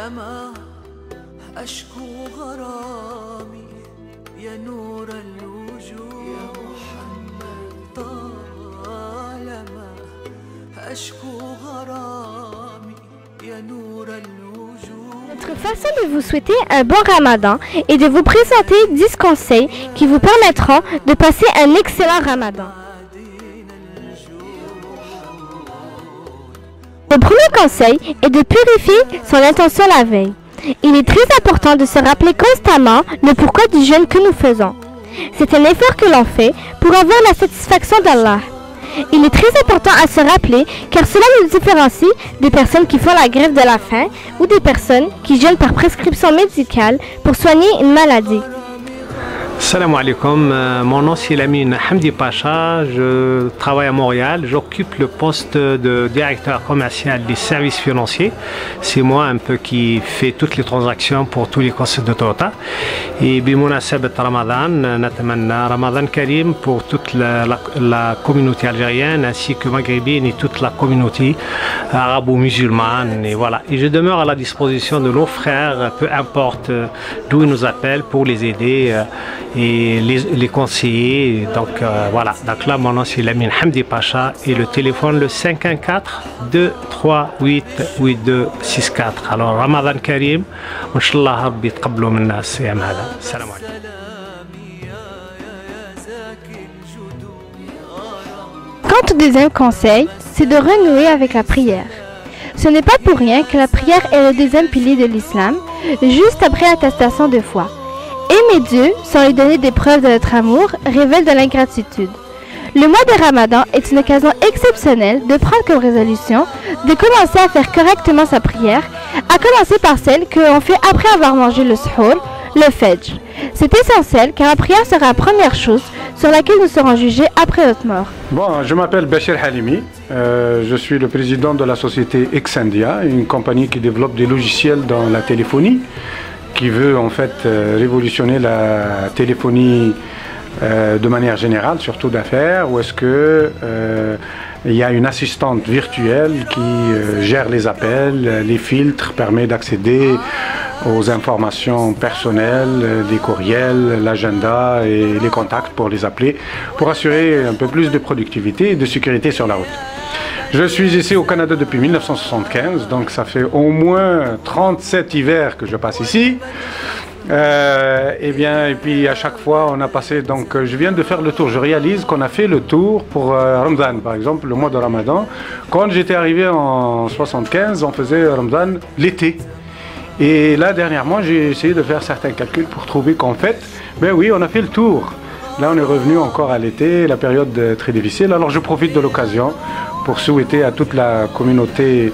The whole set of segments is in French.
طالما أشكو غرامي يا نور الوجود يا محمد طالما أشكو غرامي يا نور الوجود. Notre façon de vous souhaiter un bon ramadan est de vous présenter 10 conseils qui vous permettront de passer un excellent ramadan. Le premier conseil est de purifier son intention la veille. Il est très important de se rappeler constamment le pourquoi du jeûne que nous faisons. C'est un effort que l'on fait pour avoir la satisfaction d'Allah. Il est très important à se rappeler car cela nous différencie des personnes qui font la grève de la faim ou des personnes qui jeûnent par prescription médicale pour soigner une maladie. Salam alaikum, mon nom c'est Lamine Hamdi Pacha, je travaille à Montréal, j'occupe le poste de directeur commercial des services financiers. C'est moi un peu qui fait toutes les transactions pour tous les conseils de Toyota. Et بمناسبة Ramadan, نتمنى Ramadan Karim pour toute la communauté algérienne ainsi que maghrébine et toute la communauté arabo-musulmane. Et voilà. Et je demeure à la disposition de nos frères, peu importe d'où ils nous appellent, pour les aider et les conseiller. Donc voilà, donc là mon nom c'est Lamine Hamdi Pacha et le téléphone le 514-238-8264. Alors Ramadan Karim, Inch'Allah Rabbi tqablu minna as-siyam hada. Salam alaikum. Quant au deuxième conseil, c'est de renouer avec la prière. Ce n'est pas pour rien que la prière est le deuxième pilier de l'islam, juste après l'attestation de foi. Aimer Dieu, sans lui donner des preuves de notre amour, révèle de l'ingratitude. Le mois de Ramadan est une occasion exceptionnelle de prendre comme résolution de commencer à faire correctement sa prière, à commencer par celle que l'on fait après avoir mangé le suhour, le fajr. C'est essentiel car la prière sera la première chose sur laquelle nous serons jugés après notre mort. Bon, je m'appelle Bachir Halimi, je suis le président de la société Exandia, une compagnie qui développe des logiciels dans la téléphonie, qui veut en fait révolutionner la téléphonie de manière générale, surtout d'affaires, où est-ce que il y a une assistante virtuelle qui gère les appels, les filtres, permet d'accéder aux informations personnelles, les courriels, l'agenda et les contacts pour les appeler, pour assurer un peu plus de productivité et de sécurité sur la route. Je suis ici au Canada depuis 1975, donc ça fait au moins 37 hivers que je passe ici. Et puis à chaque fois on a passé, donc je viens de faire le tour, je réalise qu'on a fait le tour pour Ramadan, par exemple le mois de Ramadan. Quand j'étais arrivé en 75, on faisait Ramadan l'été. Et là dernièrement j'ai essayé de faire certains calculs pour trouver qu'en fait, ben oui, on a fait le tour. Là on est revenu encore à l'été, la période très difficile, alors je profite de l'occasion pour souhaiter à toute la communauté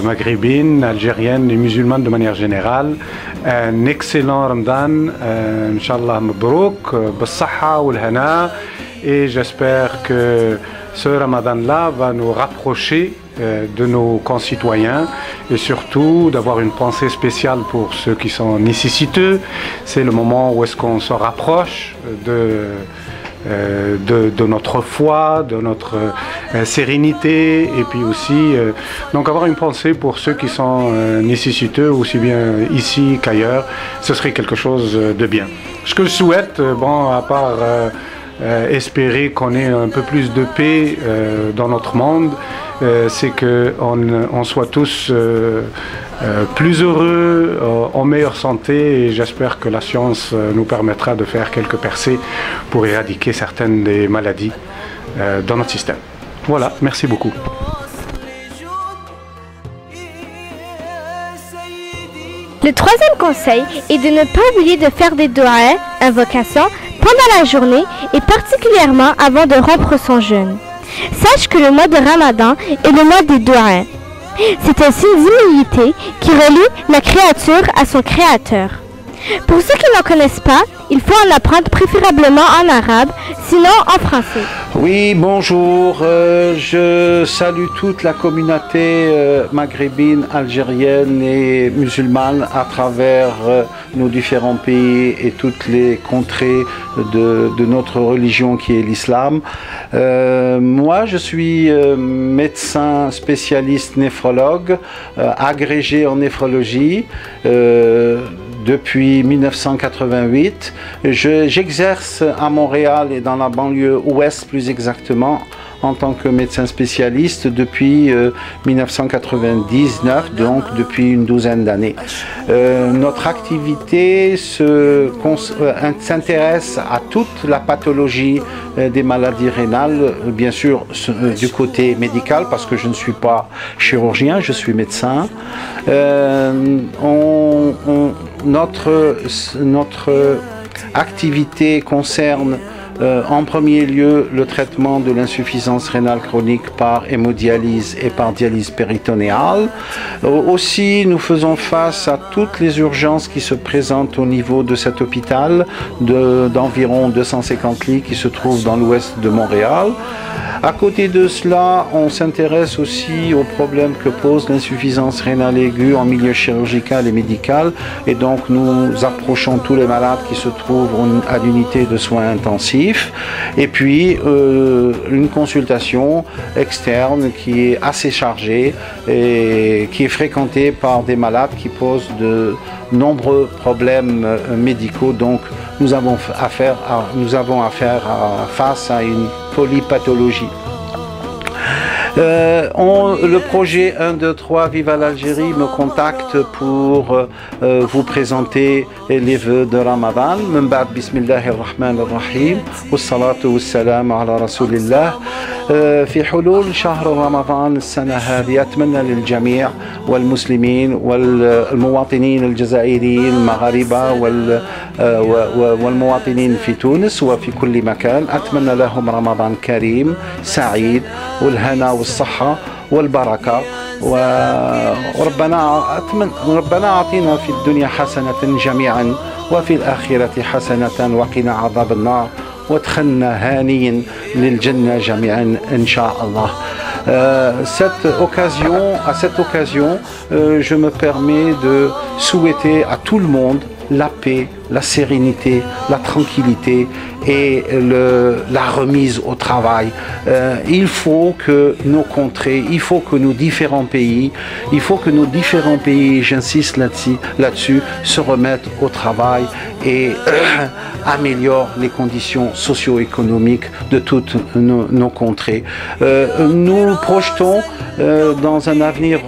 maghrébine, algérienne et musulmane de manière générale un excellent Ramadan, Inch'Allah Mabrouk, Bassaha ou Hana, et j'espère que ce Ramadan-là va nous rapprocher de nos concitoyens et surtout d'avoir une pensée spéciale pour ceux qui sont nécessiteux. C'est le moment où est-ce qu'on se rapproche de notre foi, de notre sérénité, et puis aussi donc avoir une pensée pour ceux qui sont nécessiteux aussi bien ici qu'ailleurs, ce serait quelque chose de bien. Ce que je souhaite, bon, à part espérer qu'on ait un peu plus de paix dans notre monde, c'est qu'on soit tous plus heureux, en meilleure santé, et j'espère que la science nous permettra de faire quelques percées pour éradiquer certaines des maladies dans notre système. Voilà, merci beaucoup. Le troisième conseil est de ne pas oublier de faire des doigts, invocations, pendant la journée et particulièrement avant de rompre son jeûne. Sache que le mois de Ramadan est le mois des doigts. C'est un signe d'humilité qui relie la créature à son créateur. Pour ceux qui n'en connaissent pas, il faut en apprendre préférablement en arabe, sinon en français. Oui, bonjour. Je salue toute la communauté maghrébine, algérienne et musulmane à travers nos différents pays et toutes les contrées de notre religion qui est l'islam. Moi, je suis médecin spécialiste néphrologue, agrégé en néphrologie. Depuis 1988. J'exerce à Montréal et dans la banlieue ouest plus exactement en tant que médecin spécialiste depuis 1999, donc depuis une douzaine d'années. Notre activité s'intéresse à toute la pathologie des maladies rénales, bien sûr du côté médical parce que je ne suis pas chirurgien, je suis médecin. Notre activité concerne en premier lieu le traitement de l'insuffisance rénale chronique par hémodialyse et par dialyse péritonéale. Aussi, nous faisons face à toutes les urgences qui se présentent au niveau de cet hôpital d'environ 250 lits qui se trouve dans l'ouest de Montréal. À côté de cela, on s'intéresse aussi aux problèmes que pose l'insuffisance rénale aiguë en milieu chirurgical et médical. Et donc, nous approchons tous les malades qui se trouvent à l'unité de soins intensifs. Et puis, une consultation externe qui est assez chargée et qui est fréquentée par des malades qui posent de nombreux problèmes médicaux. Donc, nous avons face à une polypathologie. Le projet 1, 2, 3 Viva l'Algérie me contacte pour vous présenter les vœux de Ramadan. من بعد بسم الله الرحمن الرحيم والصلاة والسلام على رسول الله. في حلول شهر رمضان السنة هذه أتمنى للجميع والمسلمين والمواطنين الجزائريين المغاربة والمواطنين في تونس وفي كل مكان أتمنى لهم رمضان كريم سعيد والهنا والصحة والبركة ربنا أعطينا في الدنيا حسنة جميعا وفي الآخرة حسنة وقنا عذاب النار وادخلنا هانيا للجنة جميعا إن شاء الله. À cette occasion, je me permets de souhaiter à tout le monde la paix, la sérénité, la tranquillité et la remise au travail. Il faut que nos contrées, il faut que nos différents pays, j'insiste là-dessus, se remettent au travail et améliorent les conditions socio-économiques de toutes nos contrées. Nous projetons dans un avenir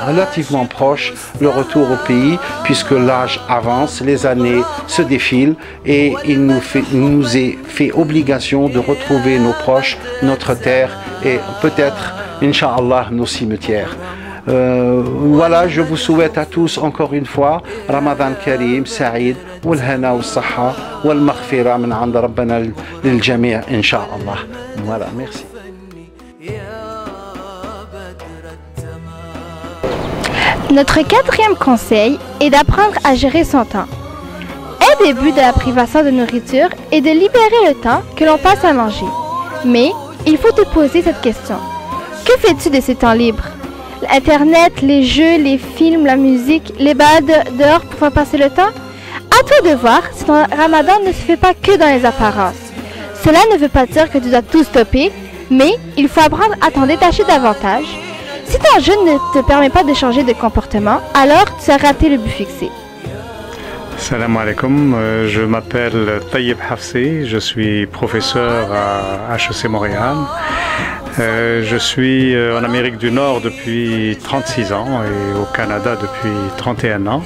relativement proche le retour au pays, puisque l'âge avance, les années se défilent et il nous est fait obligation de retrouver nos proches, notre terre et peut-être, Inch'Allah, nos cimetières. Voilà, je vous souhaite à tous encore une fois Ramadan Karim, Saïd, والهنا والصحة والمغفرة من عند ربنا للجميع إن شاء الله. Voilà, merci. Notre quatrième conseil est d'apprendre à gérer son temps. Un début de la privation de nourriture est de libérer le temps que l'on passe à manger. Mais il faut te poser cette question. Que fais-tu de ces temps libres? Internet, les jeux, les films, la musique, les balades dehors pour faire passer le temps? À toi de voir si ton ramadan ne se fait pas que dans les apparences. Cela ne veut pas dire que tu dois tout stopper, mais il faut apprendre à t'en détacher davantage. Si ton jeûne ne te permet pas de changer de comportement, alors tu as raté le but fixé. Salam alaikum, je m'appelle Tayyib Hafsi, je suis professeur à HEC Montréal. Je suis en Amérique du Nord depuis 36 ans et au Canada depuis 31 ans.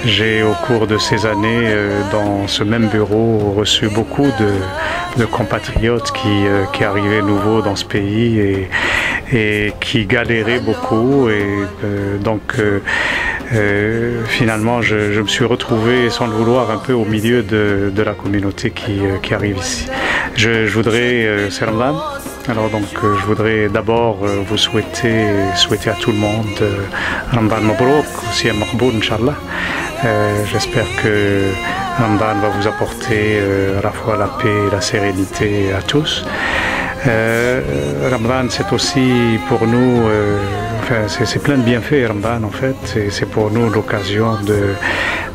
J'ai au cours de ces années dans ce même bureau reçu beaucoup de compatriotes qui arrivaient nouveaux dans ce pays et qui galéraient beaucoup et finalement je me suis retrouvé sans le vouloir un peu au milieu de la communauté qui arrive ici. Je voudrais Serlan. Alors donc je voudrais d'abord vous souhaiter à tout le monde Ramadan Mabrouk, aussi à Maqboul Inch'Allah. J'espère que Ramadan va vous apporter à la fois la paix et la sérénité à tous. Ramadan, c'est aussi pour nous, c'est plein de bienfaits, Ramadan en fait. C'est pour nous l'occasion de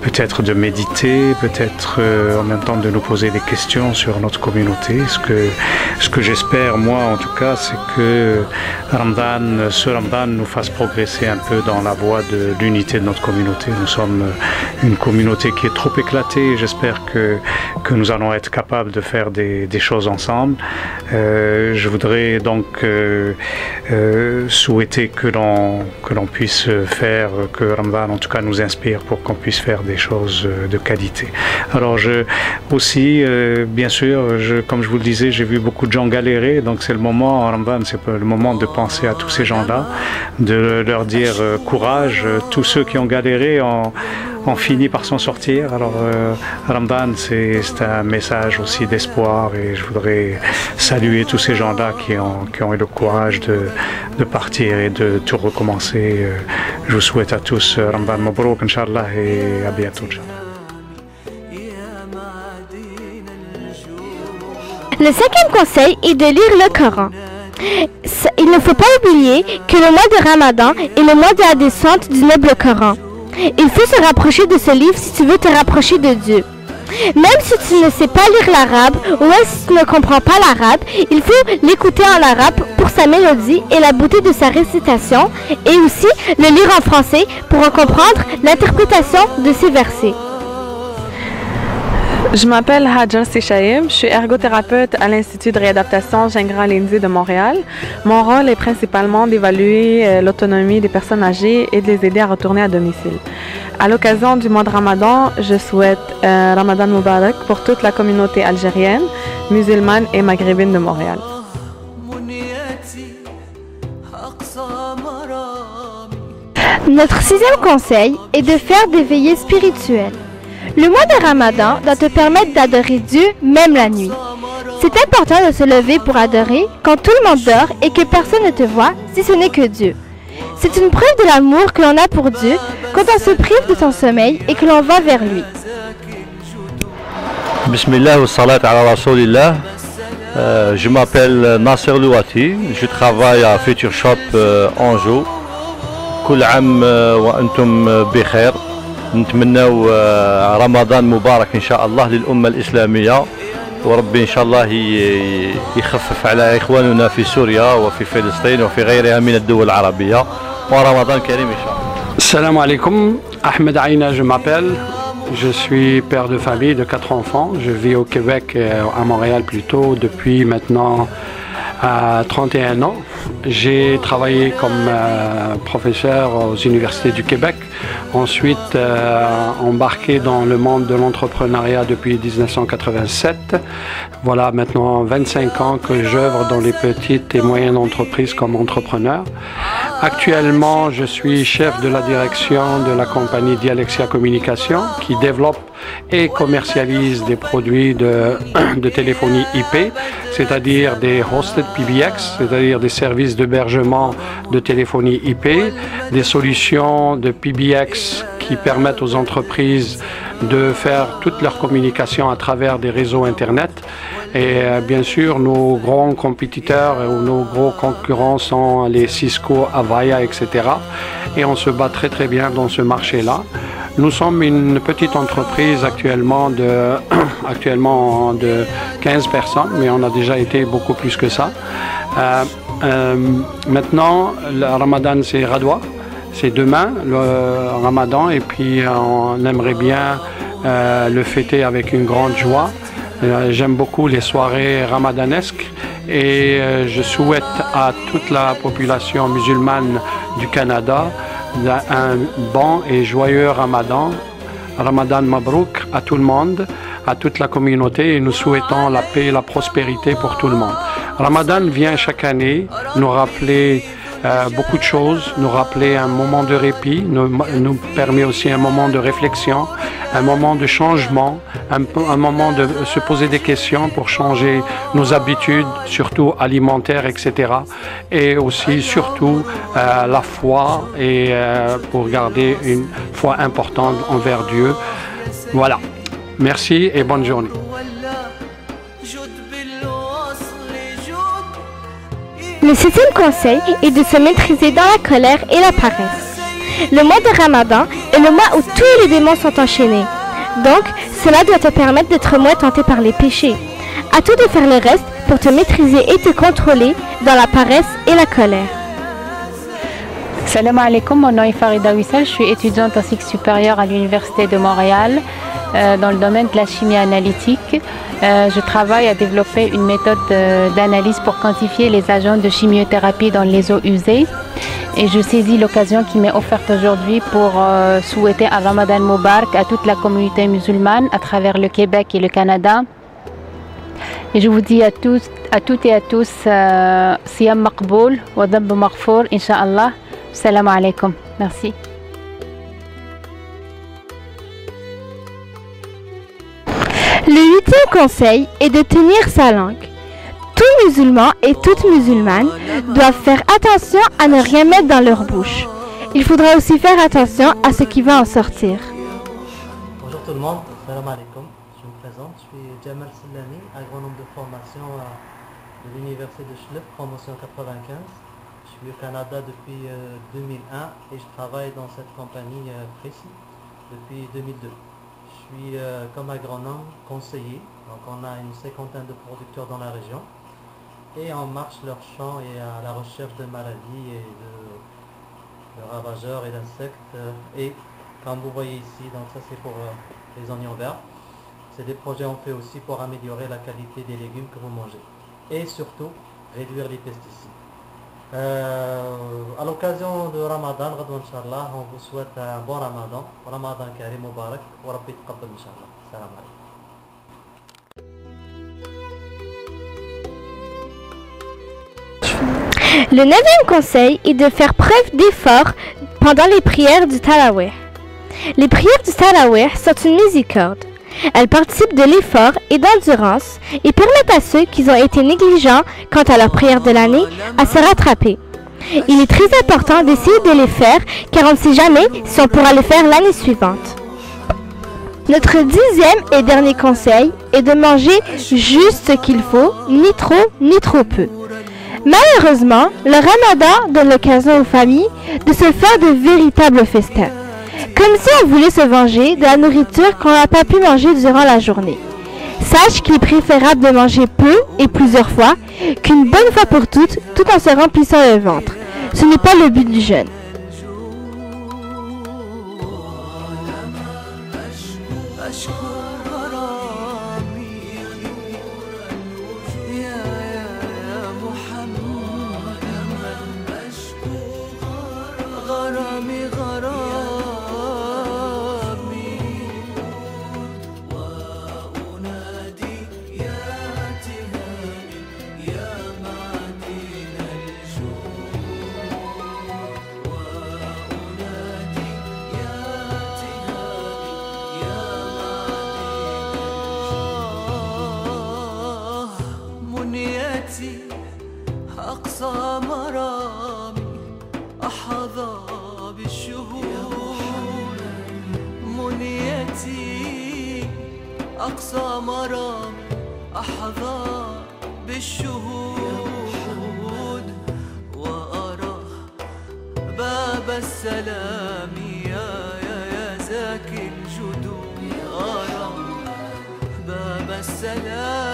peut-être de méditer, peut-être en même temps de nous poser des questions sur notre communauté. Ce que j'espère, moi en tout cas, c'est que ce Ramadan nous fasse progresser un peu dans la voie de l'unité de notre communauté. Nous sommes une communauté qui est trop éclatée. J'espère que nous allons être capables de faire des choses ensemble. Je voudrais donc souhaiter que l'on puisse faire, que Ramadan en tout cas nous inspire pour qu'on puisse faire des choses de qualité. Alors aussi, bien sûr, comme je vous le disais, j'ai vu beaucoup de gens galérer, donc c'est le moment, Ramadan, c'est le moment de penser à tous ces gens-là, de leur dire courage, tous ceux qui ont galéré ont fini par s'en sortir. Alors Ramadan, c'est un message aussi d'espoir et je voudrais saluer tous ces gens-là qui ont eu le courage de partir et de tout recommencer. Je vous souhaite à tous Ramadan Mabrouk, Inch'Allah, et à bientôt. Le cinquième conseil est de lire le Coran. Il ne faut pas oublier que le mois de Ramadan est le mois de la descente du noble Coran. Il faut se rapprocher de ce livre si tu veux te rapprocher de Dieu. Même si tu ne sais pas lire l'arabe ou même si tu ne comprends pas l'arabe, il faut l'écouter en arabe pour sa mélodie et la beauté de sa récitation et aussi le lire en français pour en comprendre l'interprétation de ses versets. Je m'appelle Hajar Sechaïm, je suis ergothérapeute à l'Institut de réadaptation Gingras-Lindsay de Montréal. Mon rôle est principalement d'évaluer l'autonomie des personnes âgées et de les aider à retourner à domicile. À l'occasion du mois de Ramadan, je souhaite Ramadan Mubarak pour toute la communauté algérienne, musulmane et maghrébine de Montréal. Notre sixième conseil est de faire des veillées spirituelles. Le mois de Ramadan doit te permettre d'adorer Dieu même la nuit. C'est important de se lever pour adorer quand tout le monde dort et que personne ne te voit si ce n'est que Dieu. C'est une preuve de l'amour que l'on a pour Dieu quand on se prive de son sommeil et que l'on va vers lui. Bismillah wa salat ala rasoulillah. Je m'appelle Nasser Louati, je travaille à Future Shop Anjou. Kul am wa antum bikhair. نتمناو رمضان مبارك إن شاء الله للأمة الإسلامية وربي إن شاء الله يخفف على إخواننا في سوريا وفي فلسطين وفي غيرها من الدول العربية ورمضان كريم إن شاء الله. Salam alaikum, Ahmed Aïna je m'appelle, je suis père de famille de 4 enfants, je vis au Québec et à Montréal plutôt depuis maintenant 31 ans. J'ai travaillé comme professeur aux universités du Québec, ensuite embarqué dans le monde de l'entrepreneuriat depuis 1987. Voilà maintenant 25 ans que j'œuvre dans les petites et moyennes entreprises comme entrepreneur. Actuellement, je suis chef de la direction de la compagnie Dialexia Communication qui développe et commercialise des produits de téléphonie IP, c'est-à-dire des hosted PBX, c'est-à-dire des services d'hébergement de téléphonie IP, des solutions de PBX qui permettent aux entreprises de faire toute leur communication à travers des réseaux Internet. Et bien sûr, nos grands compétiteurs ou nos gros concurrents sont les Cisco, Avaya, etc. Et on se bat très très bien dans ce marché-là. Nous sommes une petite entreprise actuellement de 15 personnes, mais on a déjà été beaucoup plus que ça. Maintenant, le Ramadan c'est Radwa, c'est demain le Ramadan, et puis on aimerait bien le fêter avec une grande joie. J'aime beaucoup les soirées ramadanesques et je souhaite à toute la population musulmane du Canada un bon et joyeux Ramadan. Ramadan Mabrouk à tout le monde, à toute la communauté, et nous souhaitons la paix et la prospérité pour tout le monde. Ramadan vient chaque année nous rappeler beaucoup de choses, nous rappeler un moment de répit, nous permet aussi un moment de réflexion, un moment de changement, un moment de se poser des questions pour changer nos habitudes, surtout alimentaires, etc. Et aussi, surtout, la foi et pour garder une foi importante envers Dieu. Voilà. Merci et bonne journée. Le 7e conseil est de se maîtriser dans la colère et la paresse. Le mois de Ramadan est le mois où tous les démons sont enchaînés. Donc, cela doit te permettre d'être moins tenté par les péchés. À toi de faire le reste pour te maîtriser et te contrôler dans la paresse et la colère. Salam alaikum, mon nom est Farida Wissal, je suis étudiante en cycle supérieur à l'Université de Montréal dans le domaine de la chimie analytique. Je travaille à développer une méthode d'analyse pour quantifier les agents de chimiothérapie dans les eaux usées. Et je saisis l'occasion qui m'est offerte aujourd'hui pour souhaiter un Ramadan Mubarak à toute la communauté musulmane à travers le Québec et le Canada. Et je vous dis à toutes et à tous, Siyam Maqboul wa Dhanb Maghfour, Inch'Allah. Salam alaikum. Merci. Le 8e conseil est de tenir sa langue. Tout musulman et toute musulmane doivent faire attention à ne rien mettre dans leur bouche. Il faudra aussi faire attention à ce qui va en sortir. Bonjour tout le monde, salam alaikum. Je me présente, je suis Jamal Sillami, agronome de formation de l'université de Schleff, promotion 95. Je suis au Canada depuis 2001 et je travaille dans cette compagnie précise depuis 2002. Je suis comme agronome conseiller, donc on a une 50aine de producteurs dans la région et on marche leurs champs et à la recherche de maladies et de ravageurs et d'insectes. Et comme vous voyez ici, donc ça c'est pour les oignons verts. C'est des projets qu'on fait aussi pour améliorer la qualité des légumes que vous mangez et surtout réduire les pesticides. À l'occasion de Ramadan, Inch'Allah, on vous souhaite un bon Ramadan. Ramadan Karim Mubarak, wa Rabbi taqabbal Inch'Allah. Salam alaikum. Le 9e conseil est de faire preuve d'effort pendant les prières du Tarawih. Les prières du Tarawih sont une miséricorde. Elles participent de l'effort et d'endurance et permettent à ceux qui ont été négligents quant à leur prière de l'année à se rattraper. Il est très important d'essayer de les faire car on ne sait jamais si on pourra les faire l'année suivante. Notre 10e et dernier conseil est de manger juste ce qu'il faut, ni trop ni trop peu. Malheureusement, le Ramadan donne l'occasion aux familles de se faire de véritables festins. Comme si on voulait se venger de la nourriture qu'on n'a pas pu manger durant la journée. Sache qu'il est préférable de manger peu et plusieurs fois qu'une bonne fois pour toutes, tout en se remplissant le ventre. Ce n'est pas le but du jeûne. أقصى مرامي أحظى بالشهود منيتي أقصى مرامي أحظى بالشهود وأرى باب السلام يا زاكي الجدود أرى باب السلام